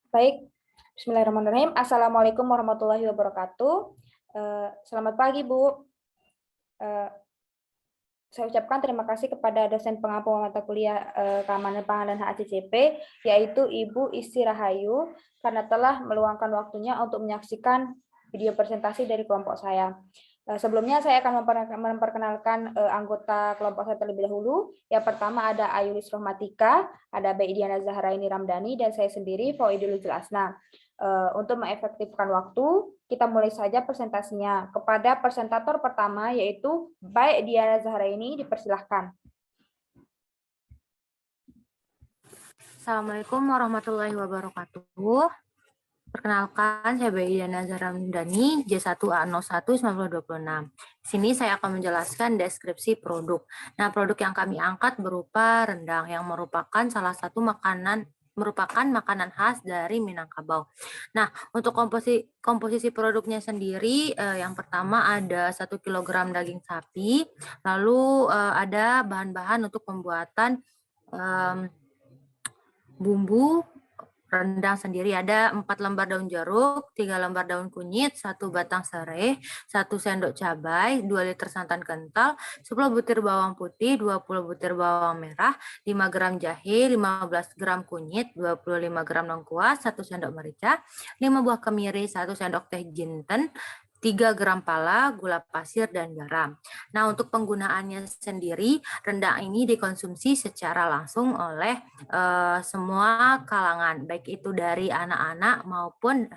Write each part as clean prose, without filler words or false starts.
Baik, Bismillahirrahmanirrahim. Assalamualaikum warahmatullahi wabarakatuh. Selamat pagi, Bu. Eh, saya ucapkan terima kasih kepada dosen pengampu mata kuliah Keamanan Pangan dan HACCP, yaitu Ibu Isti Rahayu, karena telah meluangkan waktunya untuk menyaksikan video presentasi dari kelompok saya. Sebelumnya saya akan memperkenalkan anggota kelompok saya terlebih dahulu. Yang pertama ada Ayulis Rohmatika, ada Baik Diana Zahraini Ramdhani, dan saya sendiri, Faidul Asna. Untuk mengefektifkan waktu, kita mulai saja presentasinya. Kepada presentator pertama, yaitu Baik Diana Zahraini, dipersilahkan. Assalamualaikum warahmatullahi wabarakatuh. Perkenalkan, saya Baik Diana Zahraini, J1A01-9026. Di sini saya akan menjelaskan deskripsi produk. Nah, produk yang kami angkat berupa rendang yang merupakan salah satu makanan khas dari Minangkabau. Nah, untuk komposisi produknya sendiri, yang pertama ada 1 kg daging sapi, lalu ada bahan-bahan untuk pembuatan bumbu rendang sendiri. Ada 4 lembar daun jeruk, 3 lembar daun kunyit, 1 batang serai, 1 sendok cabai, 2 liter santan kental, 10 butir bawang putih, 20 butir bawang merah, 5 gram jahe, 15 gram kunyit, 25 gram lengkuas, 1 sendok merica, 5 buah kemiri, 1 sendok teh jinten, 3 gram pala, gula pasir, dan garam. Nah, untuk penggunaannya sendiri, rendang ini dikonsumsi secara langsung oleh semua kalangan, baik itu dari anak-anak maupun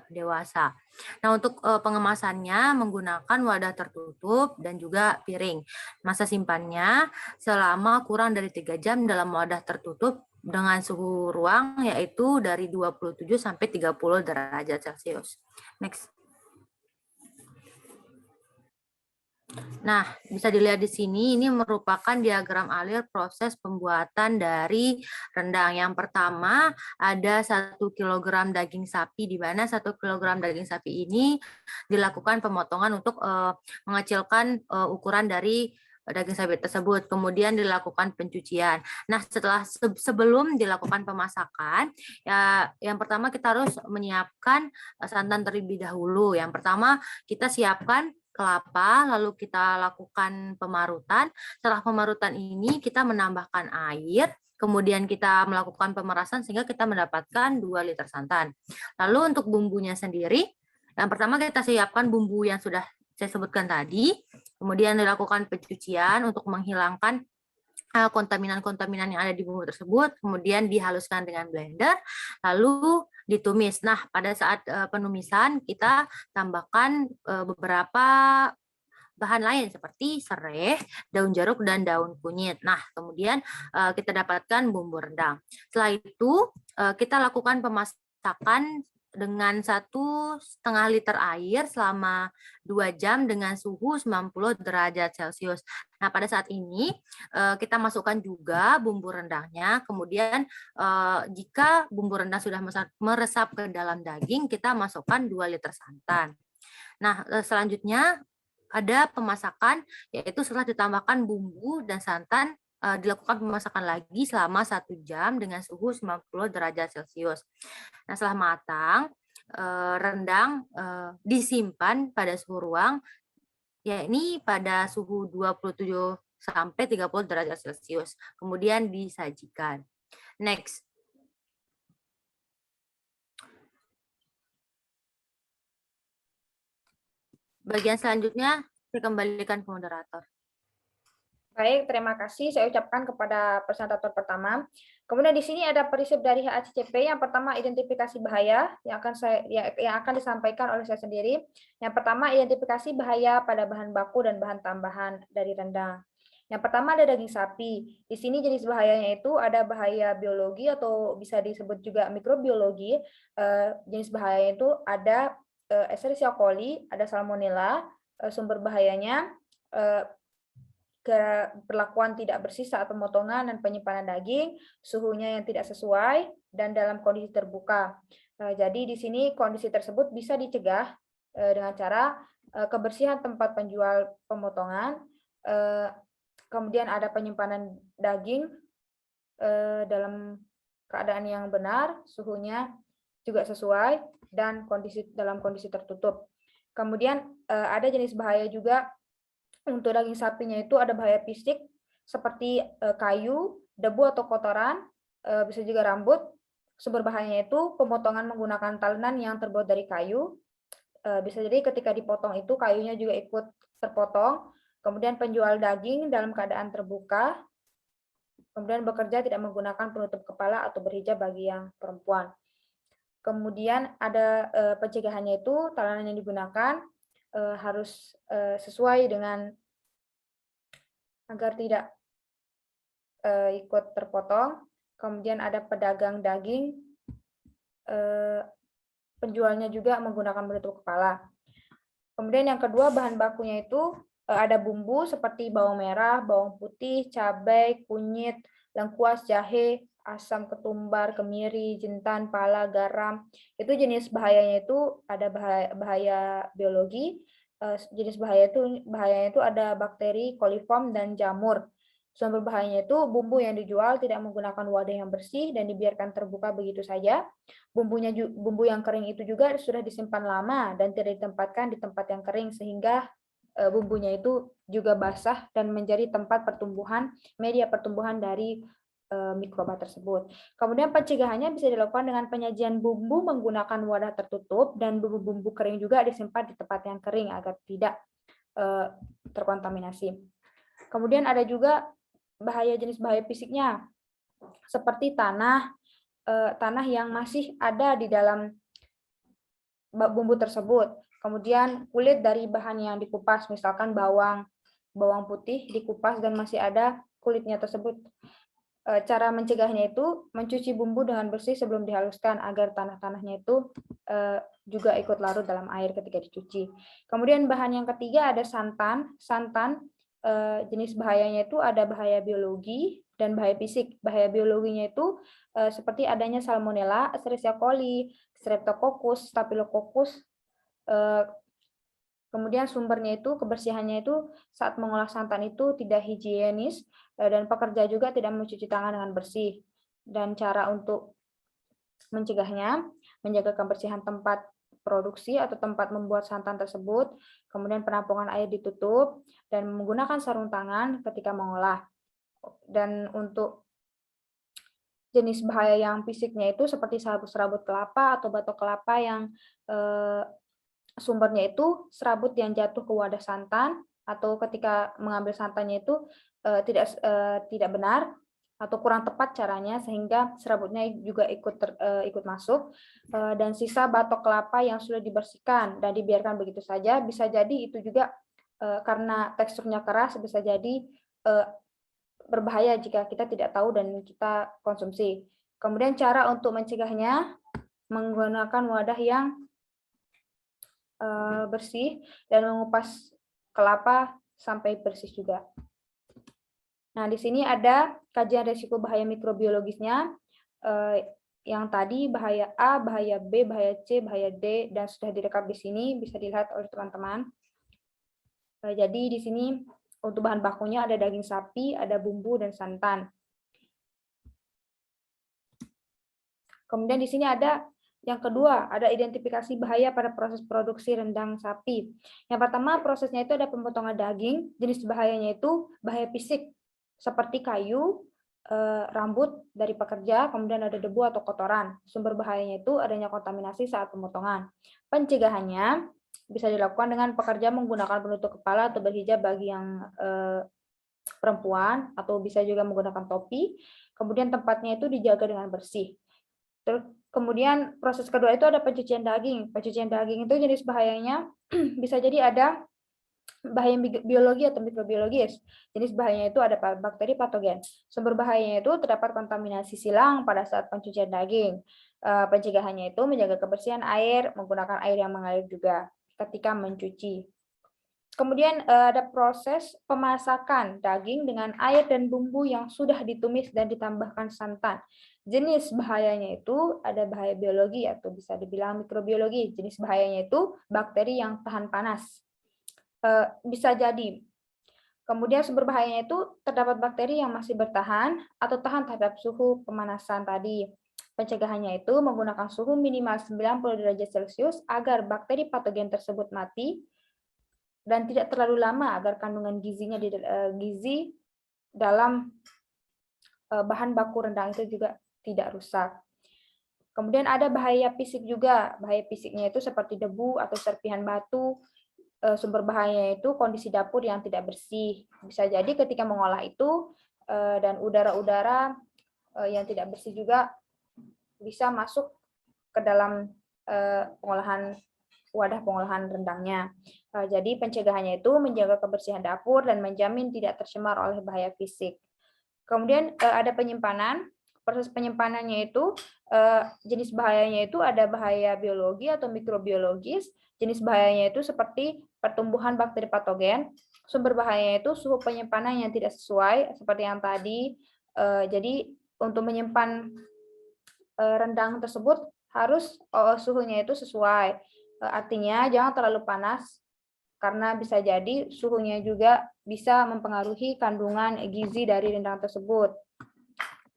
dewasa. Nah, untuk pengemasannya menggunakan wadah tertutup dan juga piring. Masa simpannya selama kurang dari 3 jam dalam wadah tertutup dengan suhu ruang yaitu dari 27 sampai 30 derajat Celcius. Next. Nah, bisa dilihat di sini, ini merupakan diagram alir proses pembuatan dari rendang. Yang pertama, ada 1 kg daging sapi, di mana 1 kg daging sapi ini dilakukan pemotongan untuk mengecilkan ukuran dari daging sapi tersebut. Kemudian dilakukan pencucian. Nah, setelah sebelum dilakukan pemasakan, ya, yang pertama kita harus menyiapkan santan terlebih dahulu. Yang pertama, kita siapkan kelapa, lalu kita lakukan pemarutan. Setelah pemarutan ini kita menambahkan air, kemudian kita melakukan pemerasan sehingga kita mendapatkan 2 liter santan. Lalu untuk bumbunya sendiri, yang pertama kita siapkan bumbu yang sudah saya sebutkan tadi, kemudian dilakukan pencucian untuk menghilangkan kontaminan-kontaminan yang ada di bumbu tersebut, kemudian dihaluskan dengan blender, lalu ditumis. Nah, pada saat penumisan kita tambahkan beberapa bahan lain seperti serai, daun jeruk, dan daun kunyit. Nah, kemudian kita dapatkan bumbu rendang. Setelah itu kita lakukan pemasakan dengan 1,5 liter air selama 2 jam dengan suhu 90 derajat Celcius. Nah, pada saat ini kita masukkan juga bumbu rendangnya. Kemudian jika bumbu rendang sudah meresap ke dalam daging, kita masukkan 2 liter santan. Nah, selanjutnya ada pemasakan, yaitu setelah ditambahkan bumbu dan santan, dilakukan pemasakan lagi selama 1 jam dengan suhu 90 derajat Celcius. Nah, setelah matang, rendang disimpan pada suhu ruang, yakni pada suhu 27 sampai 30 derajat Celcius. Kemudian disajikan. Next. Bagian selanjutnya, saya kembalikan ke moderator. Baik, terima kasih saya ucapkan kepada presentator pertama. Kemudian di sini ada prinsip dari HACCP. Yang pertama, identifikasi bahaya yang akan disampaikan oleh saya sendiri. Yang pertama, identifikasi bahaya pada bahan baku dan bahan tambahan dari rendang. Yang pertama ada daging sapi. Di sini jenis bahayanya itu ada bahaya biologi atau bisa disebut juga mikrobiologi. Jenis bahayanya itu ada Escherichia coli, ada Salmonella. Sumber bahayanya perlakuan tidak bersih saat pemotongan dan penyimpanan daging, suhunya yang tidak sesuai, dan dalam kondisi terbuka. Jadi di sini kondisi tersebut bisa dicegah dengan cara kebersihan tempat penjual pemotongan, kemudian ada penyimpanan daging dalam keadaan yang benar, suhunya juga sesuai dan dalam kondisi tertutup. Kemudian ada jenis bahaya juga untuk daging sapinya itu ada bahaya fisik seperti kayu, debu atau kotoran, bisa juga rambut. Sumber bahayanya itu pemotongan menggunakan talenan yang terbuat dari kayu. Bisa jadi ketika dipotong itu kayunya juga ikut terpotong. Kemudian penjual daging dalam keadaan terbuka. Kemudian bekerja tidak menggunakan penutup kepala atau berhijab bagi yang perempuan. Kemudian ada pencegahannya itu talenan yang digunakan harus sesuai dengan agar tidak ikut terpotong. Kemudian ada pedagang daging, penjualnya juga menggunakan penutup kepala. Kemudian yang kedua bahan bakunya itu ada bumbu seperti bawang merah, bawang putih, cabai, kunyit, lengkuas, jahe, asam ketumbar, kemiri, jintan, pala, garam. Itu jenis bahayanya itu ada bahaya biologi. Jenis bahayanya itu ada bakteri, koliform, dan jamur. Sumber bahayanya itu bumbu yang dijual tidak menggunakan wadah yang bersih dan dibiarkan terbuka begitu saja. Bumbu yang kering itu juga sudah disimpan lama dan tidak ditempatkan di tempat yang kering sehingga bumbunya itu juga basah dan menjadi tempat media pertumbuhan dari mikroba tersebut. Kemudian pencegahannya bisa dilakukan dengan penyajian bumbu menggunakan wadah tertutup dan bumbu-bumbu kering juga disimpan di tempat yang kering agar tidak terkontaminasi. Kemudian ada juga jenis bahaya fisiknya seperti tanah yang masih ada di dalam bumbu tersebut. Kemudian kulit dari bahan yang dikupas, misalkan bawang putih dikupas dan masih ada kulitnya tersebut. Cara mencegahnya itu mencuci bumbu dengan bersih sebelum dihaluskan agar tanah-tanahnya itu juga ikut larut dalam air ketika dicuci. Kemudian bahan yang ketiga ada santan. Jenis bahayanya itu ada bahaya biologi dan bahaya fisik. Bahaya biologinya itu seperti adanya salmonella, Escherichia coli, Streptococcus, Staphylococcus. Kemudian sumbernya itu, kebersihannya itu saat mengolah santan itu tidak higienis dan pekerja juga tidak mencuci tangan dengan bersih. Dan cara untuk mencegahnya, menjaga kebersihan tempat produksi atau tempat membuat santan tersebut, kemudian penampungan air ditutup, dan menggunakan sarung tangan ketika mengolah. Dan untuk jenis bahaya yang fisiknya itu seperti serabut kelapa atau batok kelapa yang sumbernya itu serabut yang jatuh ke wadah santan atau ketika mengambil santannya itu tidak benar atau kurang tepat caranya sehingga serabutnya juga ikut masuk, dan sisa batok kelapa yang sudah dibersihkan dan dibiarkan begitu saja bisa jadi itu juga karena teksturnya keras bisa jadi berbahaya jika kita tidak tahu dan kita konsumsi. Kemudian cara untuk mencegahnya menggunakan wadah yang bersih dan mengupas kelapa sampai bersih juga. Nah, di sini ada kajian risiko bahaya mikrobiologisnya yang tadi bahaya A, bahaya B, bahaya C, bahaya D, dan sudah direkap di sini bisa dilihat oleh teman-teman. Jadi di sini untuk bahan bakunya ada daging sapi, ada bumbu dan santan. Kemudian di sini ada yang kedua, ada identifikasi bahaya pada proses produksi rendang sapi. Yang pertama, prosesnya itu ada pemotongan daging. Jenis bahayanya itu bahaya fisik, seperti kayu, rambut dari pekerja, kemudian ada debu atau kotoran. Sumber bahayanya itu adanya kontaminasi saat pemotongan. Pencegahannya bisa dilakukan dengan pekerja menggunakan penutup kepala atau berhijab bagi yang perempuan, atau bisa juga menggunakan topi. Kemudian tempatnya itu dijaga dengan bersih. Kemudian proses kedua itu ada pencucian daging. Pencucian daging itu jenis bahayanya bisa jadi ada bahaya biologi atau mikrobiologis. Jenis bahayanya itu ada bakteri patogen. Sumber bahayanya itu terdapat kontaminasi silang pada saat pencucian daging. Pencegahannya itu menjaga kebersihan air, menggunakan air yang mengalir juga ketika mencuci. Kemudian ada proses pemasakan daging dengan air dan bumbu yang sudah ditumis dan ditambahkan santan. Jenis bahayanya itu ada bahaya biologi atau bisa dibilang mikrobiologi. Jenis bahayanya itu bakteri yang tahan panas. Bisa jadi. Kemudian sumber bahayanya itu terdapat bakteri yang masih bertahan atau tahan terhadap suhu pemanasan tadi. Pencegahannya itu menggunakan suhu minimal 90 derajat Celcius agar bakteri patogen tersebut mati dan tidak terlalu lama agar kandungan gizinya gizi dalam bahan baku rendang itu juga tidak rusak. Kemudian ada bahaya fisik juga. Bahaya fisiknya itu seperti debu atau serpihan batu. Sumber bahayanya itu kondisi dapur yang tidak bersih. Bisa jadi ketika mengolah itu dan udara-udara yang tidak bersih juga bisa masuk ke dalam wadah pengolahan rendangnya. Jadi pencegahannya itu menjaga kebersihan dapur dan menjamin tidak tercemar oleh bahaya fisik. Kemudian ada penyimpanan. Proses penyimpanannya itu jenis bahayanya itu ada bahaya biologi atau mikrobiologis. Jenis bahayanya itu seperti pertumbuhan bakteri patogen. Sumber bahayanya itu suhu penyimpanan yang tidak sesuai seperti yang tadi. Jadi untuk menyimpan rendang tersebut harus suhunya itu sesuai. Artinya jangan terlalu panas karena bisa jadi suhunya juga bisa mempengaruhi kandungan gizi dari rendang tersebut.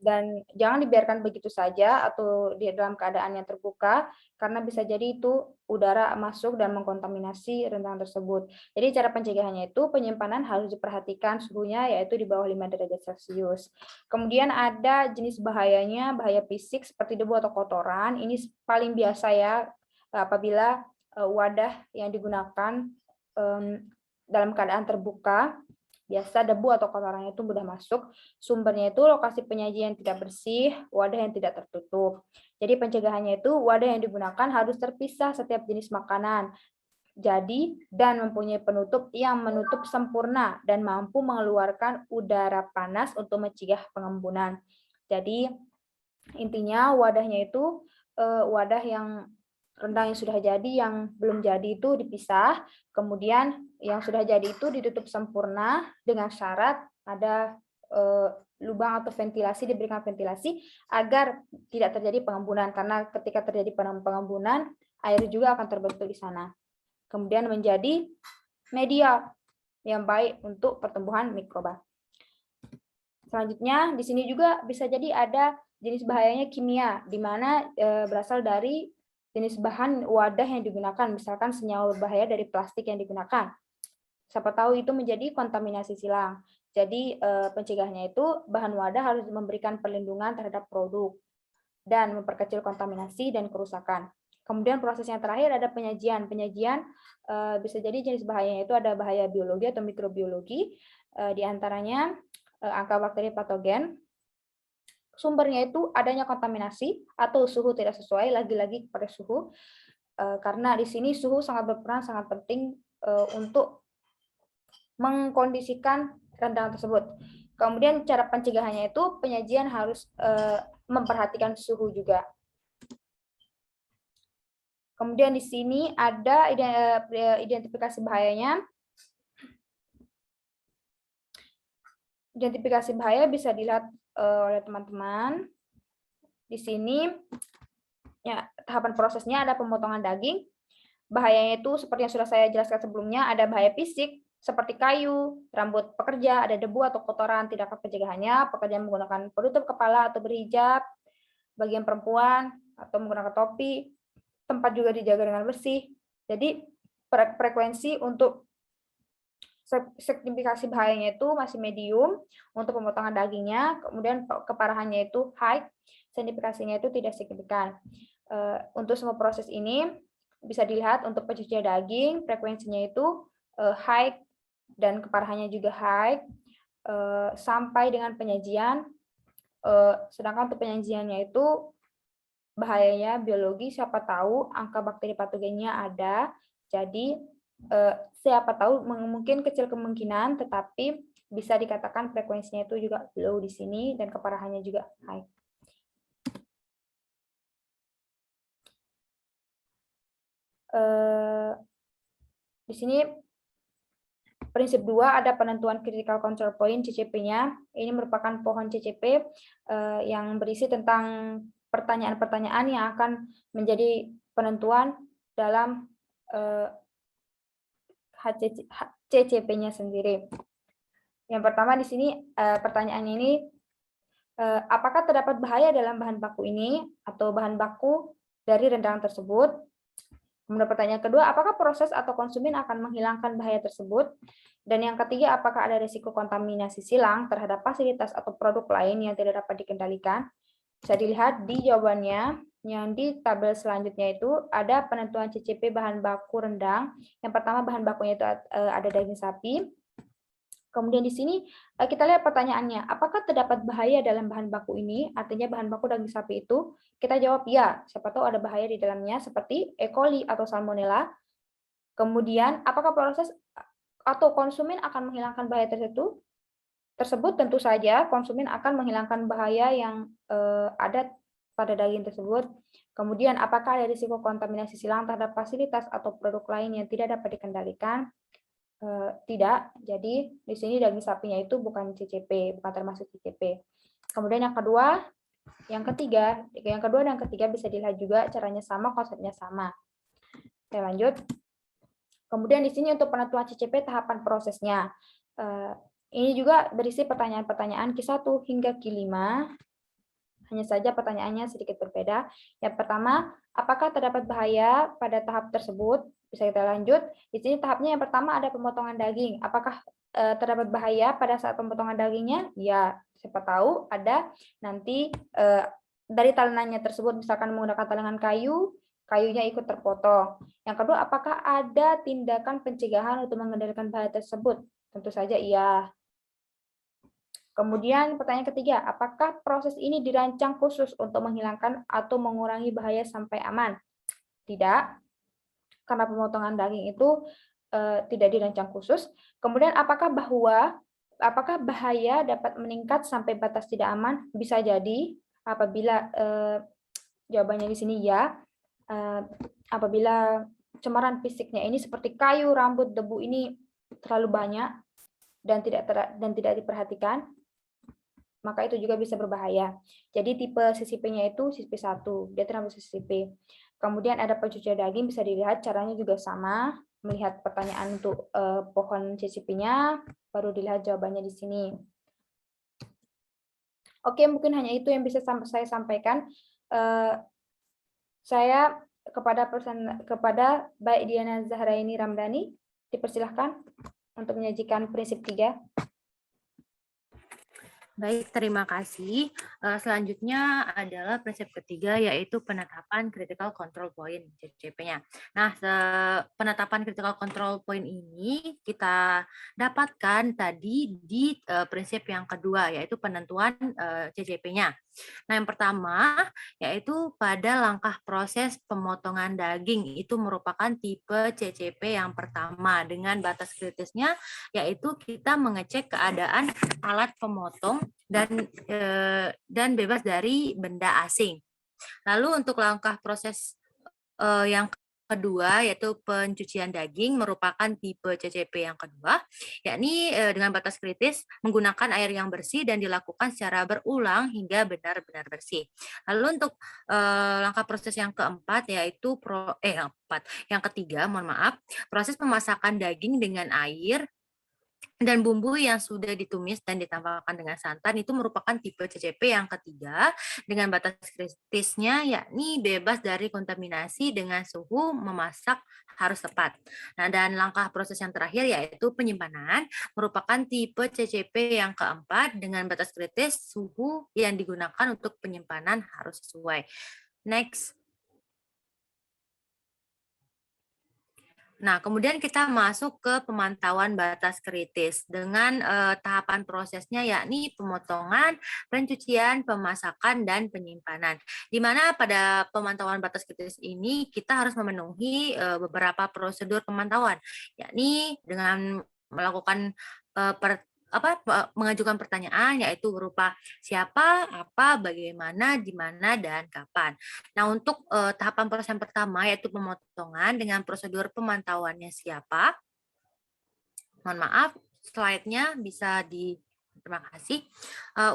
Dan jangan dibiarkan begitu saja atau di dalam keadaan yang terbuka karena bisa jadi itu udara masuk dan mengkontaminasi rendang tersebut. Jadi cara pencegahannya itu penyimpanan harus diperhatikan suhunya yaitu di bawah 5 derajat Celcius. Kemudian ada jenis bahayanya, bahaya fisik seperti debu atau kotoran. Ini paling biasa ya apabila wadah yang digunakan dalam keadaan terbuka. Biasa debu atau kotorannya itu mudah masuk. Sumbernya itu lokasi penyajian tidak bersih, wadah yang tidak tertutup. Jadi pencegahannya itu wadah yang digunakan harus terpisah setiap jenis makanan. Jadi dan mempunyai penutup yang menutup sempurna dan mampu mengeluarkan udara panas untuk mencegah pengembunan. Jadi intinya wadahnya itu wadah yang rendang yang sudah jadi, yang belum jadi itu dipisah, kemudian yang sudah jadi itu ditutup sempurna dengan syarat ada lubang atau ventilasi, diberikan ventilasi agar tidak terjadi pengembunan, karena ketika terjadi pengembunan, air juga akan terbentuk di sana. Kemudian menjadi media yang baik untuk pertumbuhan mikroba. Selanjutnya, di sini juga bisa jadi ada jenis bahayanya kimia, di mana berasal dari jenis bahan wadah yang digunakan, misalkan senyawa berbahaya dari plastik yang digunakan. Siapa tahu itu menjadi kontaminasi silang. Jadi pencegahannya itu bahan wadah harus memberikan perlindungan terhadap produk dan memperkecil kontaminasi dan kerusakan. Kemudian proses yang terakhir ada penyajian. Penyajian bisa jadi jenis bahayanya itu ada bahaya biologi atau mikrobiologi, di antaranya angka bakteri patogen. Sumbernya itu adanya kontaminasi atau suhu tidak sesuai, lagi-lagi pada suhu, karena di sini suhu sangat berperan, sangat penting untuk mengkondisikan rendang tersebut. Kemudian cara pencegahannya itu penyajian harus memperhatikan suhu juga. Kemudian di sini ada identifikasi bahayanya. Identifikasi bahaya bisa dilihat oleh teman-teman. Di sini ya, tahapan prosesnya ada pemotongan daging. Bahayanya itu seperti yang sudah saya jelaskan sebelumnya, ada bahaya fisik seperti kayu, rambut pekerja, ada debu atau kotoran. Tindakan pencegahannya, pekerja menggunakan penutup kepala atau berhijab, bagian perempuan atau menggunakan topi, tempat juga dijaga dengan bersih. Jadi frekuensi untuk signifikasi bahayanya itu masih medium untuk pemotongan dagingnya, kemudian keparahannya itu high, signifikasinya itu tidak signifikan. Untuk semua proses ini bisa dilihat untuk pencucian daging, frekuensinya itu high dan keparahannya juga high, sampai dengan penyajian, sedangkan untuk penyajiannya itu bahayanya biologi, siapa tahu angka bakteri patogennya ada, jadi siapa tahu mungkin kecil kemungkinan, tetapi bisa dikatakan frekuensinya itu juga low di sini dan keparahannya juga high. Di sini prinsip 2 ada penentuan critical control point CCP-nya. Ini merupakan pohon CCP yang berisi tentang pertanyaan-pertanyaan yang akan menjadi penentuan dalam CCP-nya sendiri. Yang pertama di sini pertanyaannya ini Apakah terdapat bahaya dalam bahan baku ini atau bahan baku dari rendang tersebut? Kemudian pertanyaan kedua, apakah proses atau konsumen akan menghilangkan bahaya tersebut? Dan yang ketiga, apakah ada risiko kontaminasi silang terhadap fasilitas atau produk lain yang tidak dapat dikendalikan? Bisa dilihat di jawabannya, yang di tabel selanjutnya itu ada penentuan CCP bahan baku rendang. Yang pertama bahan bakunya itu ada daging sapi. Kemudian di sini kita lihat pertanyaannya, apakah terdapat bahaya dalam bahan baku ini? Artinya bahan baku daging sapi itu, kita jawab ya, siapa tahu ada bahaya di dalamnya seperti E. coli atau salmonella. Kemudian apakah proses atau konsumen akan menghilangkan bahaya tersebut? Tentu saja konsumen akan menghilangkan bahaya yang ada pada daging tersebut. Kemudian apakah ada risiko kontaminasi silang terhadap fasilitas atau produk lain yang tidak dapat dikendalikan? Tidak. Jadi di sini daging sapinya itu bukan CCP, bukan termasuk CCP. Kemudian yang ketiga dan ketiga bisa dilihat juga caranya sama, konsepnya sama. Oke, lanjut. Kemudian di sini untuk penentuan CCP tahapan prosesnya. Ini juga berisi pertanyaan-pertanyaan Q1 hingga Q5. Hanya saja pertanyaannya sedikit berbeda. Yang pertama, apakah terdapat bahaya pada tahap tersebut? Bisa kita lanjut. Di sini tahapnya yang pertama ada pemotongan daging. Apakah terdapat bahaya pada saat pemotongan dagingnya? Ya, siapa tahu ada nanti dari talenannya tersebut, misalkan menggunakan talengan kayu, kayunya ikut terpotong. Yang kedua, apakah ada tindakan pencegahan untuk mengendalikan bahaya tersebut? Tentu saja iya. Kemudian pertanyaan ketiga, apakah proses ini dirancang khusus untuk menghilangkan atau mengurangi bahaya sampai aman? Tidak, karena pemotongan daging itu tidak dirancang khusus. Kemudian apakah bahaya dapat meningkat sampai batas tidak aman? Bisa jadi apabila jawabannya di sini ya, apabila cemaran fisiknya ini seperti kayu, rambut, debu ini terlalu banyak dan tidak diperhatikan, maka itu juga bisa berbahaya. Jadi tipe CCP-nya itu CCP 1, dia termasuk CCP. Kemudian ada pencucian daging, bisa dilihat caranya juga sama, melihat pertanyaan untuk pohon CCP-nya, baru dilihat jawabannya di sini. Oke, mungkin hanya itu yang bisa saya sampaikan. Saya kepada Mbak Diana Zahraini Ramdhani, dipersilahkan untuk menyajikan prinsip 3. Baik, terima kasih. Selanjutnya adalah prinsip ketiga, yaitu penetapan critical control point (CCP-nya). Nah, penetapan critical control point ini kita dapatkan tadi di prinsip yang kedua, yaitu penentuan CCP-nya. Nah, yang pertama yaitu pada langkah proses pemotongan daging, itu merupakan tipe CCP yang pertama dengan batas kritisnya, yaitu kita mengecek keadaan alat pemotong dan bebas dari benda asing. Lalu untuk langkah proses yang kedua yaitu pencucian daging merupakan tipe CCP yang kedua, yakni dengan batas kritis menggunakan air yang bersih dan dilakukan secara berulang hingga benar-benar bersih. Lalu untuk langkah proses yang keempat yaitu yang ketiga, proses pemasakan daging dengan air dan bumbu yang sudah ditumis dan ditambahkan dengan santan itu merupakan tipe CCP yang ketiga dengan batas kritisnya yakni bebas dari kontaminasi dengan suhu memasak harus tepat. Nah, dan langkah proses yang terakhir yaitu penyimpanan merupakan tipe CCP yang keempat dengan batas kritis suhu yang digunakan untuk penyimpanan harus sesuai. Next. Nah, kemudian kita masuk ke pemantauan batas kritis dengan tahapan prosesnya yakni pemotongan, pencucian, pemasakan, dan penyimpanan. Di mana pada pemantauan batas kritis ini kita harus memenuhi beberapa prosedur pemantauan, yakni dengan melakukan mengajukan pertanyaan yaitu berupa siapa, apa, bagaimana, di mana, dan kapan. Nah, untuk tahapan proses yang pertama yaitu pemotongan dengan prosedur pemantauannya siapa. Mohon maaf, slide-nya bisa di Terima kasih.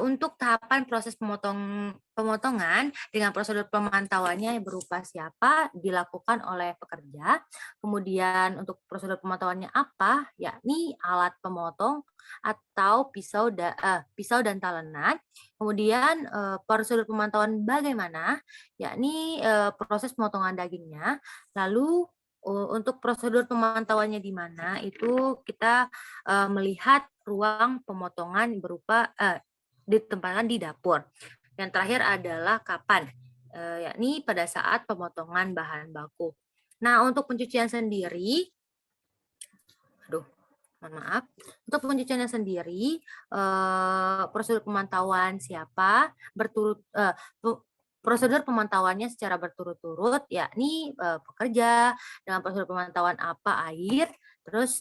Untuk tahapan proses pemotongan dengan prosedur pemantauannya yang berupa siapa dilakukan oleh pekerja. Kemudian untuk prosedur pemantauannya apa, yakni alat pemotong atau pisau dan talenan. Kemudian prosedur pemantauan bagaimana, yakni proses pemotongan dagingnya. Lalu untuk prosedur pemantauannya di mana itu kita melihat ruang pemotongan berupa ditempatkan di dapur. Yang terakhir adalah kapan, yakni pada saat pemotongan bahan baku. Nah, untuk pencucian sendiri, mohon maaf, untuk pencuciannya sendiri, prosedur pemantauan siapa prosedur pemantauannya secara berturut-turut, yakni pekerja dengan prosedur pemantauan apa air. Terus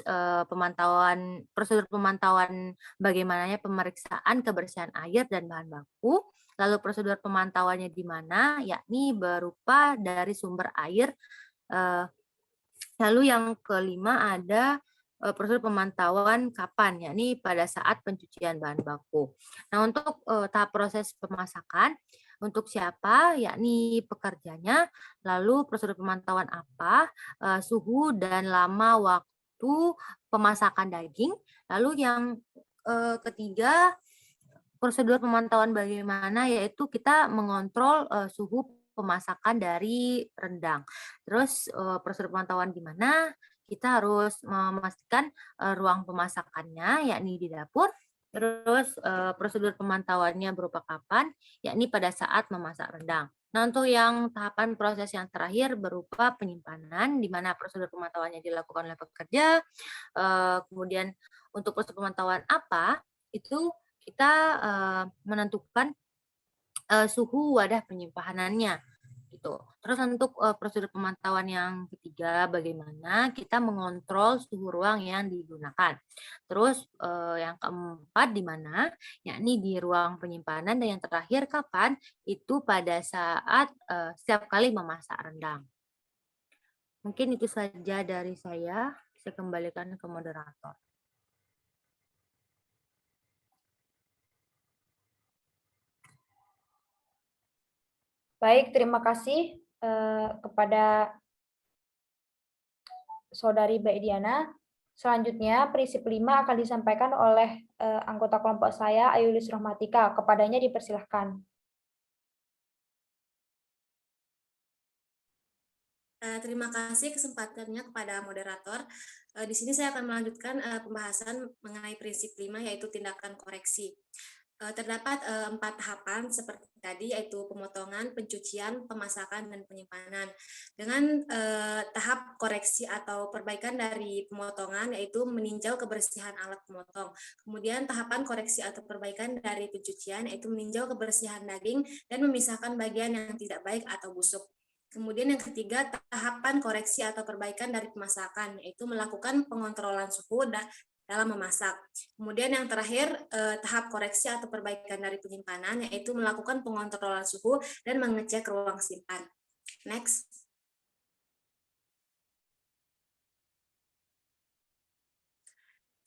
prosedur pemantauan bagaimananya pemeriksaan kebersihan air dan bahan baku. Lalu prosedur pemantauannya di mana, yakni berupa dari sumber air. Lalu yang kelima ada prosedur pemantauan kapan, yakni pada saat pencucian bahan baku. Nah, untuk tahap proses pemasakan, untuk siapa, yakni pekerjanya, lalu prosedur pemantauan apa, suhu dan lama waktu pemasakan daging. Lalu yang ketiga, prosedur pemantauan bagaimana, yaitu kita mengontrol suhu pemasakan dari rendang. Terus prosedur pemantauan di mana kita harus memastikan ruang pemasakannya, yakni di dapur. Terus prosedur pemantauannya berupa kapan, yakni pada saat memasak rendang. Nah, untuk yang tahapan proses yang terakhir berupa penyimpanan, di mana prosedur pemantauannya dilakukan oleh pekerja. Kemudian untuk prosedur pemantauan apa, itu kita menentukan suhu wadah penyimpanannya gitu. Terus untuk prosedur pemantauan yang ketiga, bagaimana kita mengontrol suhu ruang yang digunakan. Terus yang keempat di mana, yakni di ruang penyimpanan, dan yang terakhir kapan, itu pada saat setiap kali memasak rendang. Mungkin itu saja dari saya. Saya kembalikan ke moderator. Baik, terima kasih kepada Saudari Mbak Diana. Selanjutnya, prinsip 5 akan disampaikan oleh anggota kelompok saya, Ayulis Rohmatika. Kepadanya dipersilahkan. Terima kasih kesempatannya kepada moderator. Di sini saya akan melanjutkan pembahasan mengenai prinsip 5, yaitu tindakan koreksi. Terdapat 4 tahapan seperti tadi, yaitu pemotongan, pencucian, pemasakan, dan penyimpanan. Dengan tahap koreksi atau perbaikan dari pemotongan, yaitu meninjau kebersihan alat pemotong. Kemudian tahapan koreksi atau perbaikan dari pencucian, yaitu meninjau kebersihan daging dan memisahkan bagian yang tidak baik atau busuk. Kemudian yang ketiga, tahapan koreksi atau perbaikan dari pemasakan, yaitu melakukan pengontrolan suhu dalam memasak. Kemudian yang terakhir, tahap koreksi atau perbaikan dari penyimpanan, yaitu melakukan pengontrolan suhu dan mengecek ruang simpan. Next.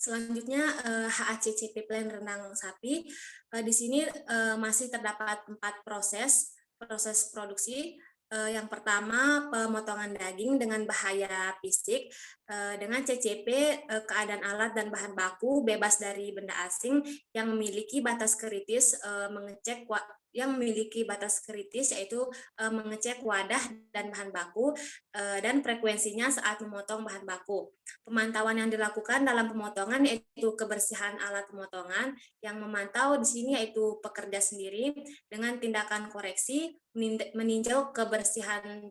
Selanjutnya, HACCP plan rendang sapi. Di sini masih terdapat 4 proses produksi. Yang pertama, pemotongan daging dengan bahaya fisik dengan CCP, keadaan alat dan bahan baku bebas dari benda asing yang memiliki batas kritis, yaitu mengecek wadah dan bahan baku dan frekuensinya saat memotong bahan baku. Pemantauan yang dilakukan dalam pemotongan yaitu kebersihan alat pemotongan. Yang memantau di sini yaitu pekerja sendiri dengan tindakan koreksi, meninjau kebersihan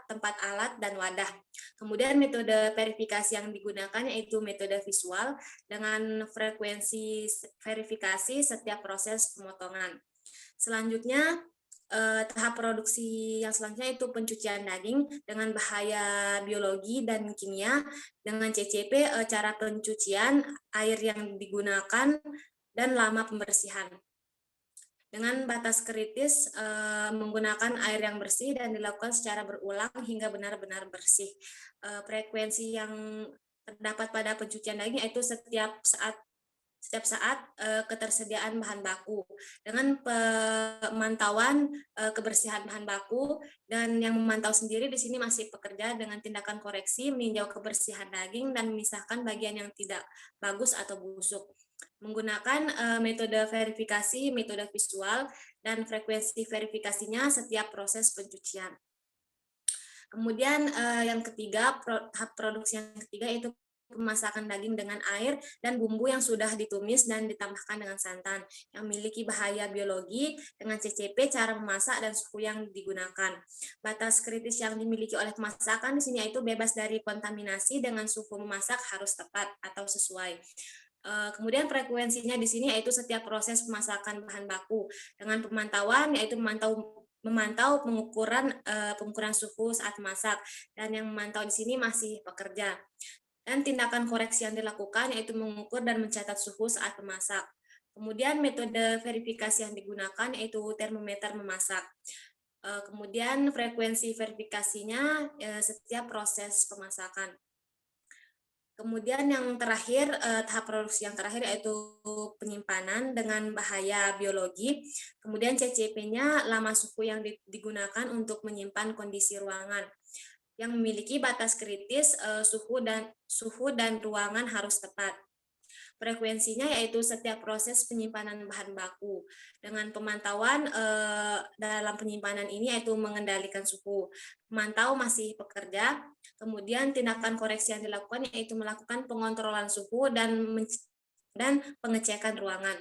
tempat alat dan wadah. Kemudian metode verifikasi yang digunakan yaitu metode visual dengan frekuensi verifikasi setiap proses pemotongan. Selanjutnya, tahap produksi yang selanjutnya itu pencucian daging dengan bahaya biologi dan kimia dengan CCP, cara pencucian, air yang digunakan, dan lama pembersihan. Dengan batas kritis menggunakan air yang bersih dan dilakukan secara berulang hingga benar-benar bersih. Frekuensi yang terdapat pada pencucian daging yaitu setiap saat setiap saat ketersediaan bahan baku dengan pemantauan kebersihan bahan baku, dan yang memantau sendiri di sini masih pekerja dengan tindakan koreksi, meninjau kebersihan daging dan memisahkan bagian yang tidak bagus atau busuk. Menggunakan metode verifikasi, metode visual, dan frekuensi verifikasinya setiap proses pencucian. Kemudian yang ketiga, tahap produksi yang ketiga itu pemasakan daging dengan air dan bumbu yang sudah ditumis dan ditambahkan dengan santan yang memiliki bahaya biologi dengan CCP, cara memasak, dan suhu yang digunakan. Batas kritis yang dimiliki oleh pemasakan di sini yaitu bebas dari kontaminasi dengan suhu memasak harus tepat atau sesuai. Kemudian frekuensinya di sini yaitu setiap proses pemasakan bahan baku dengan pemantauan yaitu memantau pengukuran suhu saat masak, dan yang memantau di sini masih pekerja. Dan tindakan koreksi yang dilakukan yaitu mengukur dan mencatat suhu saat memasak. Kemudian metode verifikasi yang digunakan yaitu termometer memasak. Kemudian frekuensi verifikasinya setiap proses pemasakan. Kemudian yang terakhir, tahap produksi yang terakhir yaitu penyimpanan dengan bahaya biologi. Kemudian CCP-nya lama suhu yang digunakan untuk menyimpan kondisi ruangan. Yang memiliki batas kritis, suhu dan ruangan harus tepat. Frekuensinya yaitu setiap proses penyimpanan bahan baku. Dengan pemantauan dalam penyimpanan ini yaitu mengendalikan suhu. Pemantau masih bekerja. Kemudian tindakan koreksi yang dilakukan yaitu melakukan pengontrolan suhu dan pengecekan ruangan.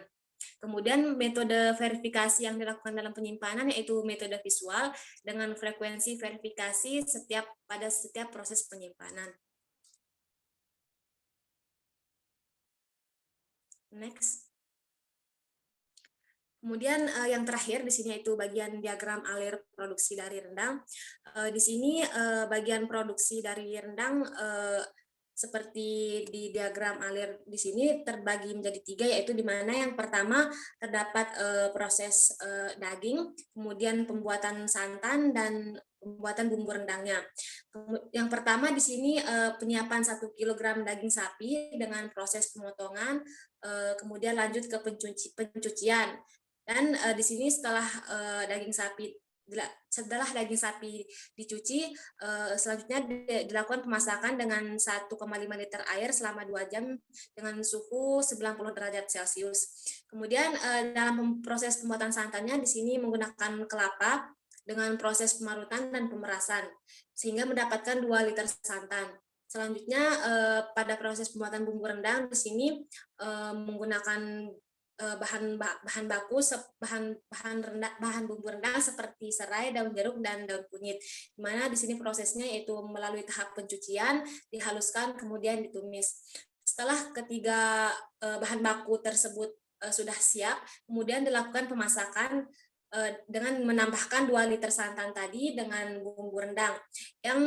Kemudian metode verifikasi yang dilakukan dalam penyimpanan yaitu metode visual dengan frekuensi verifikasi pada setiap proses penyimpanan. Next. Kemudian yang terakhir di sini yaitu bagian diagram alir produksi dari rendang. Di sini bagian produksi dari rendang seperti di diagram alir di sini terbagi menjadi 3, yaitu di mana yang pertama terdapat proses daging, kemudian pembuatan santan dan pembuatan bumbu rendangnya. Yang pertama di sini penyiapan 1 kg daging sapi dengan proses pemotongan, kemudian lanjut ke pencucian. Dan di sini setelah daging sapi dicuci, selanjutnya dilakukan pemasakan dengan 1,5 liter air selama 2 jam dengan suhu 90 derajat Celcius. Kemudian dalam proses pembuatan santannya di sini menggunakan kelapa dengan proses pemarutan dan pemerasan sehingga mendapatkan 2 liter santan. Selanjutnya pada proses pembuatan bumbu rendang di sini menggunakan bahan bumbu rendang seperti serai, daun jeruk, dan daun kunyit. Di mana di sini prosesnya yaitu melalui tahap pencucian, dihaluskan, kemudian ditumis. Setelah ketiga bahan baku tersebut sudah siap, kemudian dilakukan pemasakan dengan menambahkan 2 liter santan tadi dengan bumbu rendang yang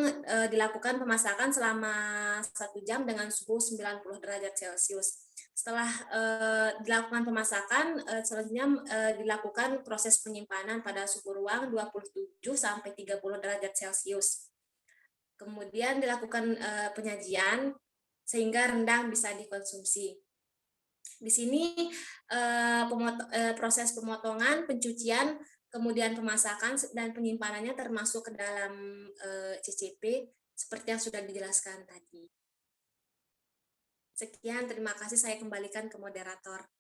dilakukan pemasakan selama 1 jam dengan suhu 90 derajat Celcius. Setelah dilakukan pemasakan, selanjutnya dilakukan proses penyimpanan pada suhu ruang 27 sampai 30 derajat Celcius. Kemudian dilakukan penyajian sehingga rendang bisa dikonsumsi. Di sini proses pemotongan, pencucian, kemudian pemasakan dan penyimpanannya termasuk ke dalam CCP seperti yang sudah dijelaskan tadi. Sekian, terima kasih. Saya kembalikan ke moderator.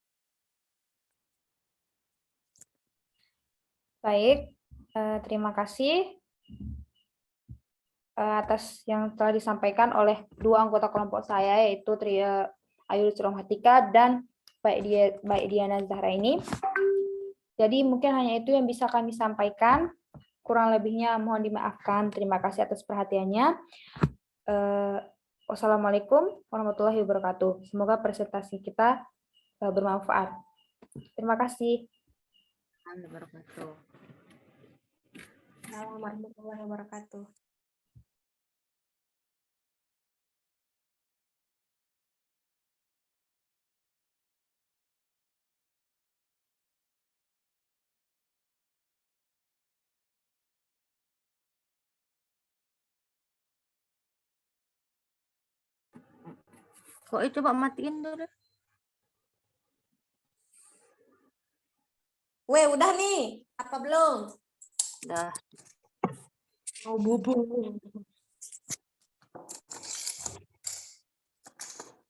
Baik, terima kasih atas yang telah disampaikan oleh 2 anggota kelompok saya, yaitu Ayu Rohmatika dan Mbak Diana Zahra ini. Jadi mungkin hanya itu yang bisa kami sampaikan. Kurang lebihnya mohon dimaafkan. Terima kasih atas perhatiannya. Wassalamualaikum warahmatullahi wabarakatuh. Semoga presentasi kita bermanfaat. Terima kasih. Wabarakatuh. Assalamualaikum warahmatullahi wabarakatuh. Kok itu coba matiin dulu. Weh, udah nih. Apa belum? Udah. Oh, bubuk.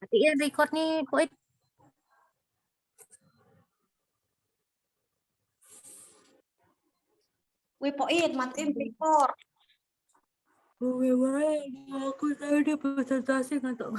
Matiin record nih, Puit. Weh, Poit, matiin record. Gue aku tahu dia presentasi ngantuk.